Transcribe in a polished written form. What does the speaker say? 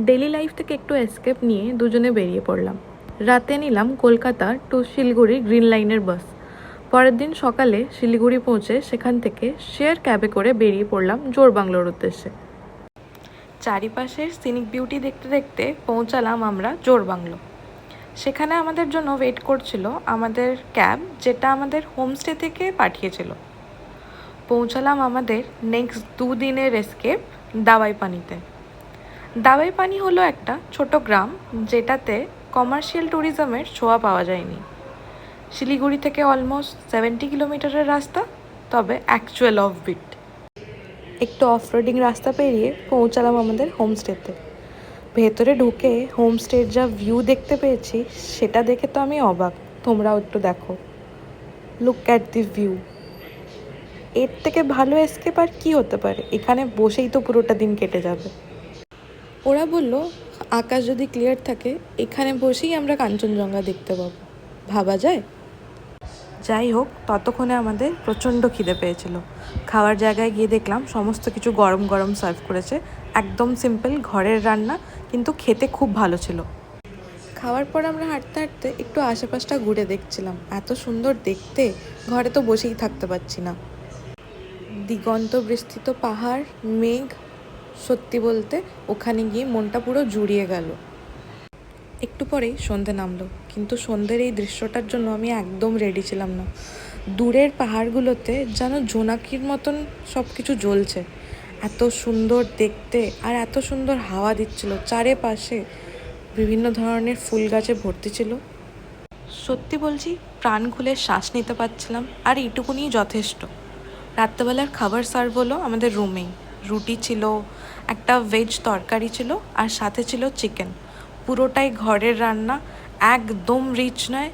Daily life থেকে একটু escape নিয়ে দুজনে বেরিয়ে পড়লাম। রাতে নিলাম কলকাতা টু শিলিগুড়ি গ্রিন লাইনের বাস। পরের দিন সকালে শিলিগুড়ি পৌঁছে সেখান থেকে শেয়ার ক্যাবে করে বেরিয়ে পড়লাম জোড়বাংলোর উদ্দেশ্যে। চারিপাশের সিনিক বিউটি দেখতে দেখতে পৌঁছালাম আমরা জোড়বাংলো। সেখানে আমাদের জন্য ওয়েট করছিল আমাদের ক্যাব, যেটা আমাদের হোমস্টে থেকে পাঠিয়েছিল। পৌঁছালাম আমাদের নেক্সট 2 দিনের এসকেপ দাওয়াইপানিতে। দাওয়াইপানি হলো একটা ছোট গ্রাম, যেটাতে কমার্শিয়াল ট্যুরিজমের ছোঁয়া পাওয়া যায়নি। শিলিগুড়ি থেকে অলমোস্ট 70 কিলোমিটারের রাস্তা, তবে অ্যাকচুয়াল অফ বিট। একটু অফ রোডিং রাস্তা পেরিয়ে পৌঁছালাম আমাদের হোমস্টেতে। ভেতরে ঢুকে হোমস্টের যা ভিউ দেখতে পেয়েছি সেটা দেখে তো আমি অবাক। তোমরাও একটু দেখো, লুক অ্যাট দি ভিউ। এর থেকে ভালো এসকেপ আর কী হতে পারে? এখানে বসেই তো পুরোটা দিন কেটে যাবে। ওরা বলল আকাশ যদি ক্লিয়ার থাকে এখানে বসেই আমরা কাঞ্চনজঙ্ঘা দেখতে পাবো। ভাবা যায়? যাই হোক, ততক্ষণে আমাদের প্রচণ্ড খিদে পেয়েছিল। খাওয়ার জায়গায় গিয়ে দেখলাম সমস্ত কিছু গরম গরম সার্ভ করেছে। একদম সিম্পল ঘরের রান্না, কিন্তু খেতে খুব ভালো ছিল। খাওয়ার পর আমরা হাঁটতে হাঁটতে একটু আশেপাশটা ঘুরে দেখছিলাম। এত সুন্দর দেখতে, ঘরে তো বসেই থাকতে পারছি না। দিগন্ত বিস্তৃত পাহাড়, মেঘ, সত্যি বলতে ওখানে গিয়ে মনটা পুরো জুড়িয়ে গেল। একটু পরেই সন্ধে নামলো, কিন্তু সন্ধ্যের এই দৃশ্যটার জন্য আমি একদম রেডি ছিলাম না। দূরের পাহাড়গুলোতে যেন জোনাকির মতন সব কিছু জ্বলছে। এত সুন্দর দেখতে, আর এত সুন্দর হাওয়া দিচ্ছিল। চারিপাশে বিভিন্ন ধরনের ফুল গাছে ভর্তি ছিল। সত্যি বলছি, প্রাণ খুলে শ্বাস নিতে পারছিলাম, আর এইটুকুনি যথেষ্ট। রাত্রেবেলার খাবার সার্ভ হলো আমাদের রুমেই। রুটি ছিল, একটা ভেজ তরকারি ছিল, আর সাথে ছিল চিকেন। পুরোটাই ঘরের রান্না, একদম রিচ নয়,